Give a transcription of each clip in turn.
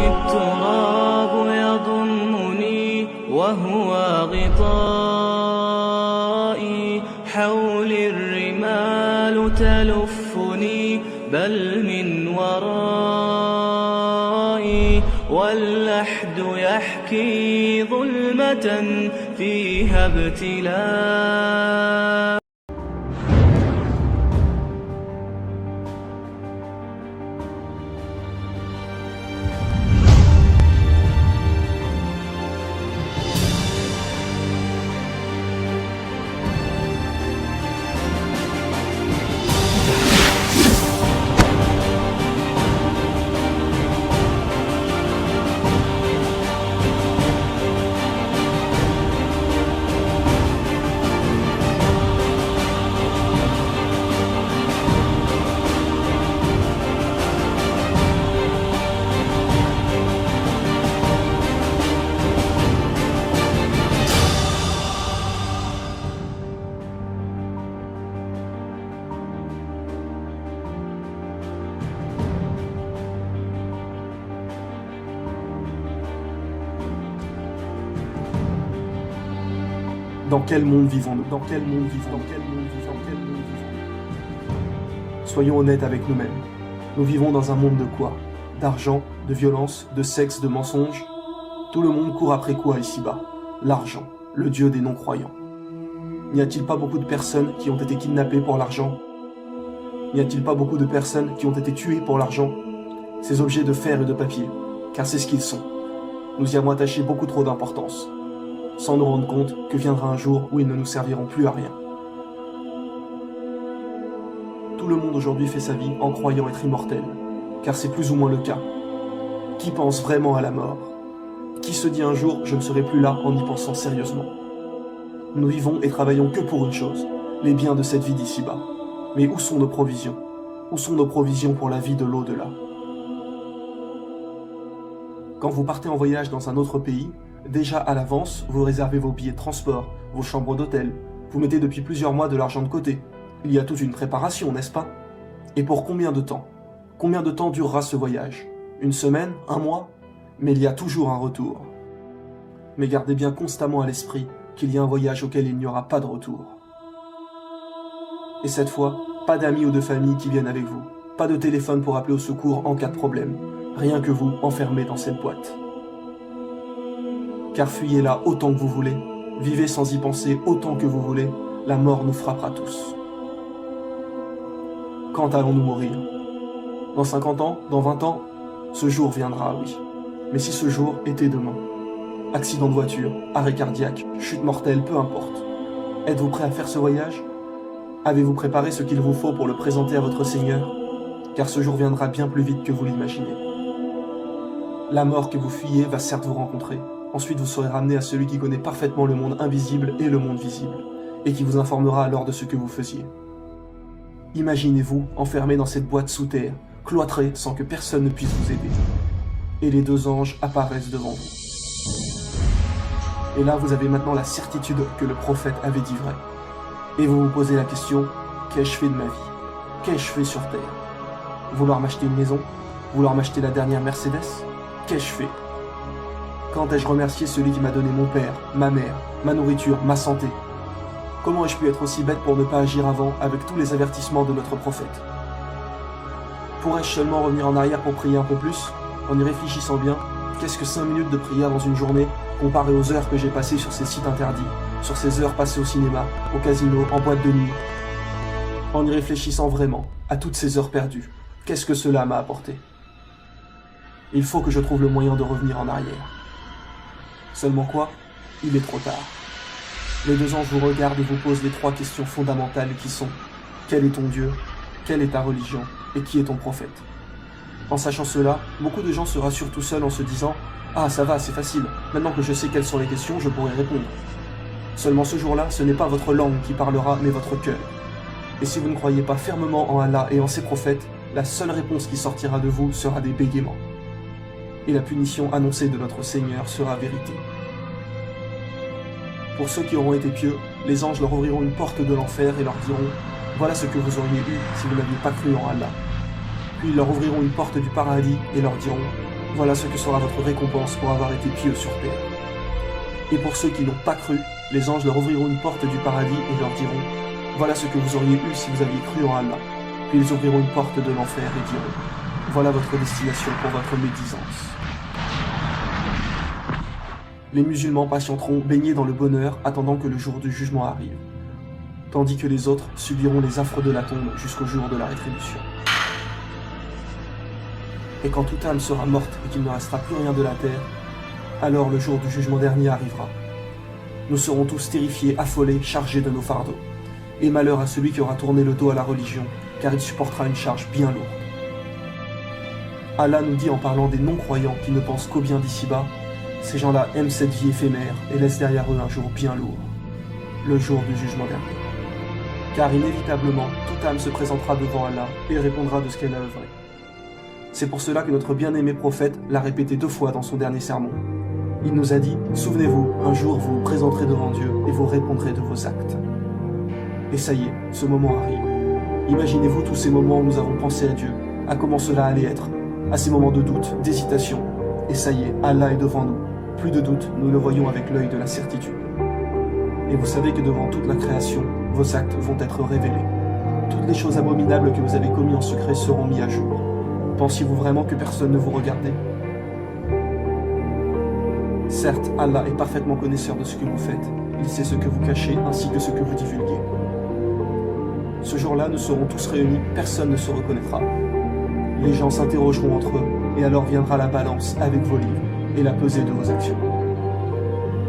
التراب يضمني وهو غطائي، حولي الرمال تلفني بل من ورائي، واللحد يحكي ظلمة فيها ابتلاء. Dans quel monde vivons-nous? Dans quel monde vivons-nous? Soyons honnêtes avec nous-mêmes. Nous vivons dans un monde de quoi? D'argent, de violence, de sexe, de mensonges. Tout le monde court après quoi ici-bas? L'argent, le dieu des non-croyants. N'y a-t-il pas beaucoup de personnes qui ont été kidnappées pour l'argent? N'y a-t-il pas beaucoup de personnes qui ont été tuées pour l'argent? Ces objets de fer et de papier, car c'est ce qu'ils sont. Nous y avons attaché beaucoup trop d'importance, sans nous rendre compte que viendra un jour où ils ne nous serviront plus à rien. Tout le monde aujourd'hui fait sa vie en croyant être immortel, car c'est plus ou moins le cas. Qui pense vraiment à la mort? Qui se dit un jour « je ne serai plus là » en y pensant sérieusement? Nous vivons et travaillons que pour une chose, les biens de cette vie d'ici-bas. Mais où sont nos provisions? Où sont nos provisions pour la vie de l'au-delà? Quand vous partez en voyage dans un autre pays, déjà à l'avance, vous réservez vos billets de transport, vos chambres d'hôtel, vous mettez depuis plusieurs mois de l'argent de côté. Il y a toute une préparation, n'est-ce pas? Et pour combien de temps? Combien de temps durera ce voyage? Une semaine? Un mois? Mais il y a toujours un retour. Mais gardez bien constamment à l'esprit qu'il y a un voyage auquel il n'y aura pas de retour. Et cette fois, pas d'amis ou de famille qui viennent avec vous, pas de téléphone pour appeler au secours en cas de problème, rien que vous enfermé dans cette boîte. Car fuyez-la autant que vous voulez, vivez sans y penser autant que vous voulez, la mort nous frappera tous. Quand allons-nous mourir? Dans 50 ans? Dans 20 ans? Ce jour viendra, oui. Mais si ce jour était demain? Accident de voiture, arrêt cardiaque, chute mortelle, peu importe. Êtes-vous prêt à faire ce voyage? Avez-vous préparé ce qu'il vous faut pour le présenter à votre Seigneur? Car ce jour viendra bien plus vite que vous l'imaginez. La mort que vous fuyez va certes vous rencontrer. Ensuite, vous serez ramené à celui qui connaît parfaitement le monde invisible et le monde visible, et qui vous informera alors de ce que vous faisiez. Imaginez-vous enfermé dans cette boîte sous terre, cloîtré sans que personne ne puisse vous aider. Et les deux anges apparaissent devant vous. Et là, vous avez maintenant la certitude que le prophète avait dit vrai. Et vous vous posez la question, qu'ai-je fait de ma vie? Qu'ai-je fait sur terre? Vouloir m'acheter une maison? Vouloir m'acheter la dernière Mercedes? Qu'ai-je fait? Quand ai-je remercié celui qui m'a donné mon père, ma mère, ma nourriture, ma santé? Comment ai-je pu être aussi bête pour ne pas agir avant avec tous les avertissements de notre prophète? Pourrais-je seulement revenir en arrière pour prier un peu plus? En y réfléchissant bien, qu'est-ce que 5 minutes de prière dans une journée comparé aux heures que j'ai passées sur ces sites interdits, sur ces heures passées au cinéma, au casino, en boîte de nuit? En y réfléchissant vraiment, à toutes ces heures perdues, qu'est-ce que cela m'a apporté? Il faut que je trouve le moyen de revenir en arrière. Seulement quoi? Il est trop tard. Les deux anges vous regardent et vous posent les 3 questions fondamentales qui sont: quel est ton Dieu? Quelle est ta religion? Et qui est ton prophète? En sachant cela, beaucoup de gens se rassurent tout seuls en se disant: ah, ça va, c'est facile, maintenant que je sais quelles sont les questions, je pourrai répondre. Seulement ce jour-là, ce n'est pas votre langue qui parlera, mais votre cœur. Et si vous ne croyez pas fermement en Allah et en ses prophètes, la seule réponse qui sortira de vous sera des bégaiements. Et la punition annoncée de notre Seigneur sera vérité. Pour ceux qui auront été pieux, les anges leur ouvriront une porte de l'enfer et leur diront: voilà ce que vous auriez eu si vous n'aviez pas cru en Allah. Puis ils leur ouvriront une porte du paradis et leur diront: Voilà ce que sera votre récompense pour avoir été pieux sur terre. Et pour ceux qui n'ont pas cru, les anges leur ouvriront une porte du paradis et leur diront « Voilà ce que vous auriez eu si vous aviez cru en Allah ». Puis ils ouvriront une porte de l'enfer et diront « Voilà votre destination pour votre médisance ». Les musulmans patienteront baignés dans le bonheur attendant que le jour du jugement arrive, tandis que les autres subiront les affres de la tombe jusqu'au jour de la rétribution. Et quand toute âme sera morte et qu'il ne restera plus rien de la terre, alors le jour du jugement dernier arrivera. Nous serons tous terrifiés, affolés, chargés de nos fardeaux. Et malheur à celui qui aura tourné le dos à la religion, car il supportera une charge bien lourde. Allah nous dit en parlant des non-croyants qui ne pensent qu'au bien d'ici-bas, ces gens-là aiment cette vie éphémère et laissent derrière eux un jour bien lourd, le jour du jugement dernier. Car inévitablement, toute âme se présentera devant Allah et répondra de ce qu'elle a œuvré. C'est pour cela que notre bien-aimé prophète l'a répété 2 fois dans son dernier sermon. Il nous a dit « Souvenez-vous, un jour vous vous présenterez devant Dieu et vous répondrez de vos actes. » Et ça y est, ce moment arrive. Imaginez-vous tous ces moments où nous avons pensé à Dieu, à comment cela allait être, à ces moments de doute, d'hésitation. Et ça y est, Allah est devant nous. Plus de doute, nous le voyons avec l'œil de la certitude. Et vous savez que devant toute la création, vos actes vont être révélés. Toutes les choses abominables que vous avez commises en secret seront mises à jour. Pensiez-vous vraiment que personne ne vous regardait? Certes, Allah est parfaitement connaisseur de ce que vous faites. Il sait ce que vous cachez ainsi que ce que vous divulguez. Ce jour-là, nous serons tous réunis, personne ne se reconnaîtra. Les gens s'interrogeront entre eux, et alors viendra la balance avec vos livres et la pesée de vos actions.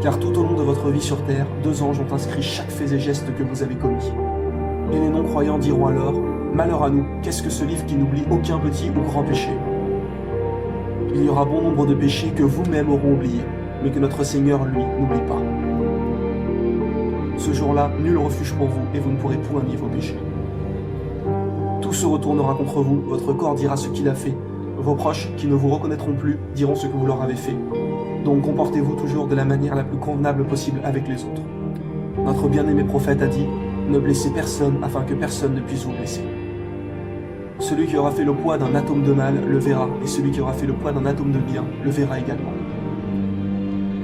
Car tout au long de votre vie sur terre, 2 anges ont inscrit chaque fait et geste que vous avez commis. Et les non-croyants diront alors « Malheur à nous, qu'est-ce que ce livre qui n'oublie aucun petit ou grand péché ?» Il y aura bon nombre de péchés que vous-même auront oubliés, mais que notre Seigneur, lui, n'oublie pas. Ce jour-là, nul refuge pour vous, et vous ne pourrez point nier vos péchés. Tout se retournera contre vous, votre corps dira ce qu'il a fait, vos proches, qui ne vous reconnaîtront plus, diront ce que vous leur avez fait. Donc comportez-vous toujours de la manière la plus convenable possible avec les autres. Notre bien-aimé prophète a dit « Ne blessez personne afin que personne ne puisse vous blesser. » Celui qui aura fait le poids d'un atome de mal le verra, et celui qui aura fait le poids d'un atome de bien le verra également.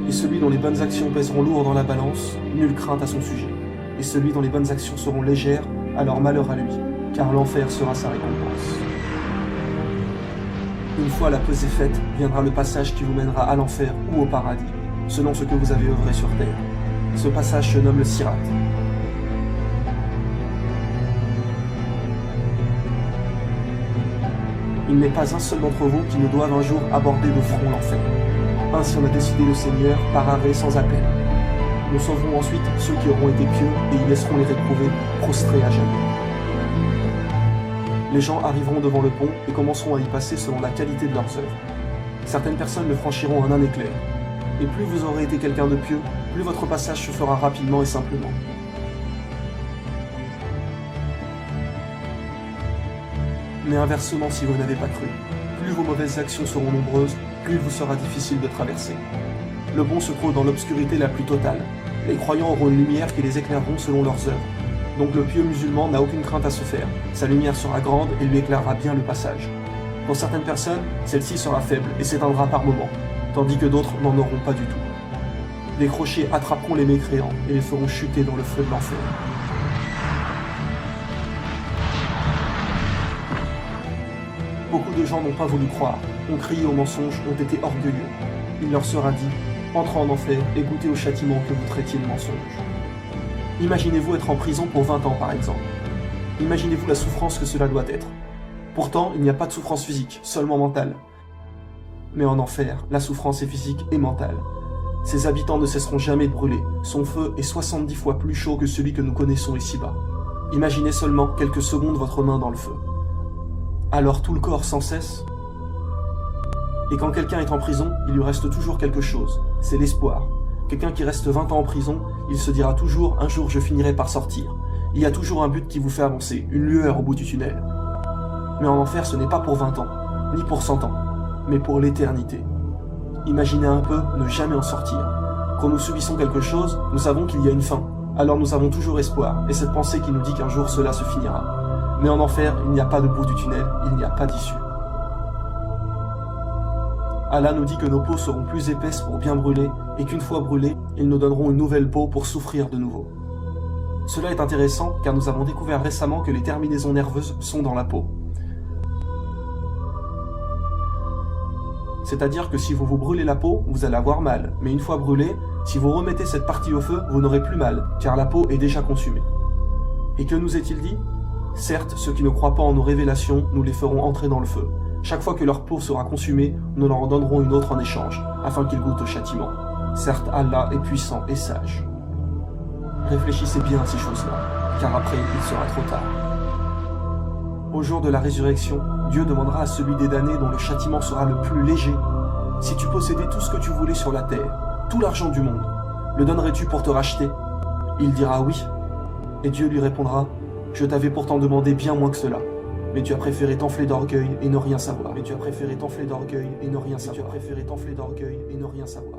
Et celui dont les bonnes actions pèseront lourd dans la balance, nulle crainte à son sujet. Et celui dont les bonnes actions seront légères, alors malheur à lui, car l'enfer sera sa récompense. Une fois la pesée faite, viendra le passage qui vous mènera à l'enfer ou au paradis, selon ce que vous avez œuvré sur terre. Ce passage se nomme le Sirat. Il n'est pas un seul d'entre vous qui ne doive un jour aborder de front l'enfer. Ainsi en a décidé le Seigneur par arrêt sans appel. Nous sauverons ensuite ceux qui auront été pieux et y laisserons les réprouvés prostrés à jamais. Les gens arriveront devant le pont et commenceront à y passer selon la qualité de leurs œuvres. Certaines personnes le franchiront en un éclair. Et plus vous aurez été quelqu'un de pieux, plus votre passage se fera rapidement et simplement. Mais inversement, si vous n'avez pas cru, plus vos mauvaises actions seront nombreuses, plus il vous sera difficile de traverser. Le bon se trouve dans l'obscurité la plus totale. Les croyants auront une lumière qui les éclaireront selon leurs œuvres. Donc le pieux musulman n'a aucune crainte à se faire. Sa lumière sera grande et lui éclairera bien le passage. Pour certaines personnes, celle-ci sera faible et s'éteindra par moments, tandis que d'autres n'en auront pas du tout. Les crochets attraperont les mécréants et les feront chuter dans le feu de l'enfer. Beaucoup de gens n'ont pas voulu croire, ont crié au mensonge, ont été orgueilleux. Il leur sera dit « Entrez en enfer et goûtez au châtiment que vous traitiez de mensonge. » Imaginez-vous être en prison pour 20 ans par exemple. Imaginez-vous la souffrance que cela doit être. Pourtant, il n'y a pas de souffrance physique, seulement mentale. Mais en enfer, la souffrance est physique et mentale. Ses habitants ne cesseront jamais de brûler. Son feu est 70 fois plus chaud que celui que nous connaissons ici-bas. Imaginez seulement quelques secondes votre main dans le feu. Alors tout le corps sans cesse. Et quand quelqu'un est en prison, il lui reste toujours quelque chose. C'est l'espoir. Quelqu'un qui reste 20 ans en prison, il se dira toujours « un jour je finirai par sortir ». Il y a toujours un but qui vous fait avancer, une lueur au bout du tunnel. Mais en enfer, ce n'est pas pour 20 ans, ni pour 100 ans, mais pour l'éternité. Imaginez un peu ne jamais en sortir. Quand nous subissons quelque chose, nous savons qu'il y a une fin. Alors nous avons toujours espoir, et cette pensée qui nous dit qu'un jour cela se finira. Mais en enfer, il n'y a pas de bout du tunnel, il n'y a pas d'issue. Allah nous dit que nos peaux seront plus épaisses pour bien brûler et qu'une fois brûlées, ils nous donneront une nouvelle peau pour souffrir de nouveau. Cela est intéressant car nous avons découvert récemment que les terminaisons nerveuses sont dans la peau. C'est-à-dire que si vous vous brûlez la peau, vous allez avoir mal, mais une fois brûlée, si vous remettez cette partie au feu, vous n'aurez plus mal, car la peau est déjà consumée. Et que nous est-il dit? Certes, ceux qui ne croient pas en nos révélations, nous les ferons entrer dans le feu. Chaque fois que leur peau sera consumée, nous leur en donnerons une autre en échange, afin qu'ils goûtent au châtiment. Certes, Allah est puissant et sage. Réfléchissez bien à ces choses-là, car après, il sera trop tard. Au jour de la résurrection, Dieu demandera à celui des damnés dont le châtiment sera le plus léger: si tu possédais tout ce que tu voulais sur la terre, tout l'argent du monde, le donnerais-tu pour te racheter? Il dira oui. Et Dieu lui répondra: je t'avais pourtant demandé bien moins que cela, mais tu as préféré t'enfler d'orgueil et ne rien savoir. Mais tu as préféré t'enfler d'orgueil et ne rien savoir. Tu as préféré t'enfler d'orgueil et ne rien savoir.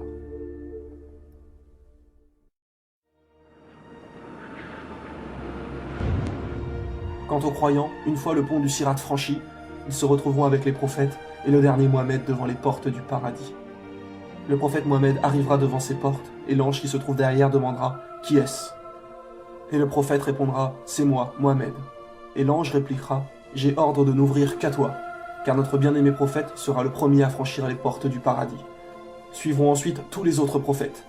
Quant aux croyants, une fois le pont du Sirat franchi, ils se retrouveront avec les prophètes et le dernier Mohammed devant les portes du paradis. Le prophète Mohammed arrivera devant ces portes et l'ange qui se trouve derrière demandera: qui est-ce? Et le prophète répondra: c'est moi, Mohammed. Et l'ange répliquera: j'ai ordre de n'ouvrir qu'à toi, car notre bien-aimé prophète sera le premier à franchir les portes du paradis. Suivront ensuite tous les autres prophètes.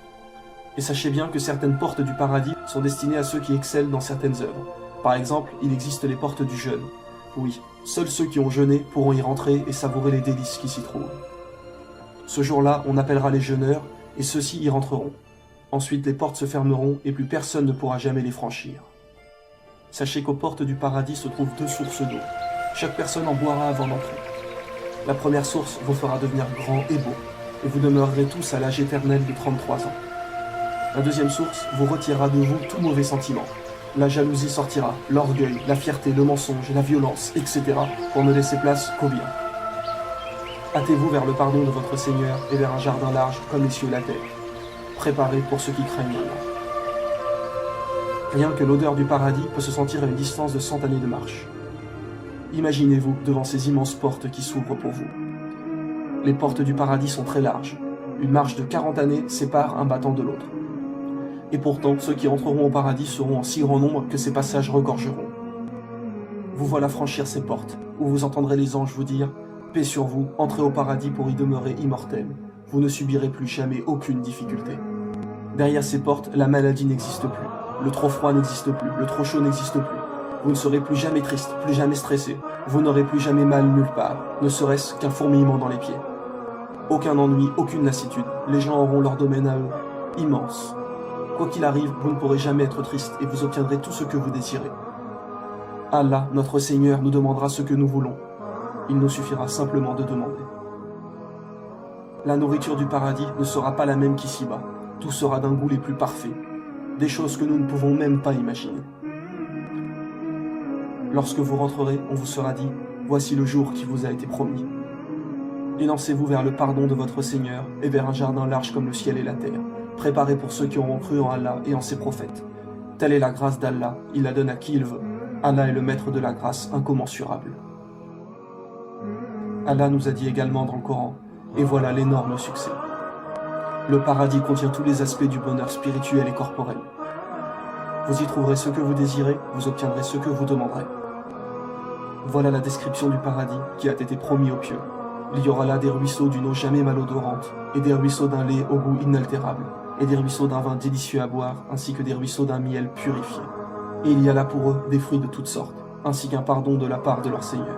Et sachez bien que certaines portes du paradis sont destinées à ceux qui excellent dans certaines œuvres. Par exemple, il existe les portes du jeûne. Oui, seuls ceux qui ont jeûné pourront y rentrer et savourer les délices qui s'y trouvent. Ce jour-là, on appellera les jeûneurs, et ceux-ci y rentreront. Ensuite, les portes se fermeront, et plus personne ne pourra jamais les franchir. Sachez qu'aux portes du paradis se trouvent 2 sources d'eau. Chaque personne en boira avant d'entrer. La première source vous fera devenir grand et beau, et vous demeurerez tous à l'âge éternel de 33 ans. La deuxième source vous retirera de vous tout mauvais sentiment. La jalousie sortira, l'orgueil, la fierté, le mensonge, la violence, etc. pour ne laisser place qu'au bien. Hâtez-vous vers le pardon de votre Seigneur et vers un jardin large comme les cieux et la terre. Préparez pour ceux qui craignent Allah. Rien que l'odeur du paradis peut se sentir à une distance de 100 années de marche. Imaginez-vous devant ces immenses portes qui s'ouvrent pour vous. Les portes du paradis sont très larges. Une marche de 40 années sépare un battant de l'autre. Et pourtant, ceux qui entreront au paradis seront en si grand nombre que ces passages regorgeront. Vous voilà franchir ces portes, où vous entendrez les anges vous dire: paix sur vous, entrez au paradis pour y demeurer immortel. Vous ne subirez plus jamais aucune difficulté. Derrière ces portes, la maladie n'existe plus. Le trop froid n'existe plus, le trop chaud n'existe plus. Vous ne serez plus jamais triste, plus jamais stressé. Vous n'aurez plus jamais mal nulle part, ne serait-ce qu'un fourmillement dans les pieds. Aucun ennui, aucune lassitude. Les gens auront leur domaine à eux, immense. Quoi qu'il arrive, vous ne pourrez jamais être triste et vous obtiendrez tout ce que vous désirez. Allah, notre Seigneur, nous demandera ce que nous voulons. Il nous suffira simplement de demander. La nourriture du paradis ne sera pas la même qu'ici-bas. Tout sera d'un goût les plus parfaits. Des choses que nous ne pouvons même pas imaginer. Lorsque vous rentrerez, on vous sera dit: voici le jour qui vous a été promis. Élancez-vous vers le pardon de votre Seigneur et vers un jardin large comme le ciel et la terre, préparé pour ceux qui auront cru en Allah et en ses prophètes. Telle est la grâce d'Allah, il la donne à qui il veut. Allah est le maître de la grâce incommensurable. Allah nous a dit également dans le Coran, et voilà l'énorme succès. Le paradis contient tous les aspects du bonheur spirituel et corporel. Vous y trouverez ce que vous désirez, vous obtiendrez ce que vous demanderez. Voilà la description du paradis qui a été promis aux pieux. Il y aura là des ruisseaux d'une eau jamais malodorante, et des ruisseaux d'un lait au goût inaltérable, et des ruisseaux d'un vin délicieux à boire, ainsi que des ruisseaux d'un miel purifié. Et il y a là pour eux des fruits de toutes sortes, ainsi qu'un pardon de la part de leur Seigneur.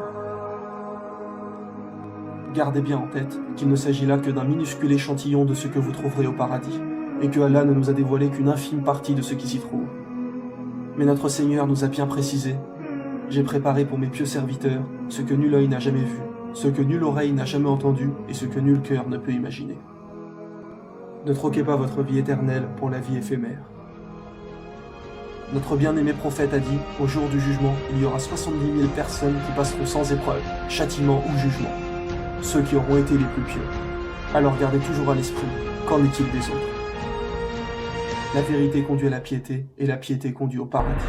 Gardez bien en tête qu'il ne s'agit là que d'un minuscule échantillon de ce que vous trouverez au paradis, et que Allah ne nous a dévoilé qu'une infime partie de ce qui s'y trouve. Mais notre Seigneur nous a bien précisé: j'ai préparé pour mes pieux serviteurs ce que nul œil n'a jamais vu, ce que nulle oreille n'a jamais entendu et ce que nul cœur ne peut imaginer. Ne troquez pas votre vie éternelle pour la vie éphémère. Notre bien-aimé prophète a dit: au jour du jugement, il y aura 70 000 personnes qui passeront sans épreuve, châtiment ou jugement. Ceux qui auront été les plus pieux. Alors gardez toujours à l'esprit, qu'en est-il des autres? La vérité conduit à la piété, et la piété conduit au paradis.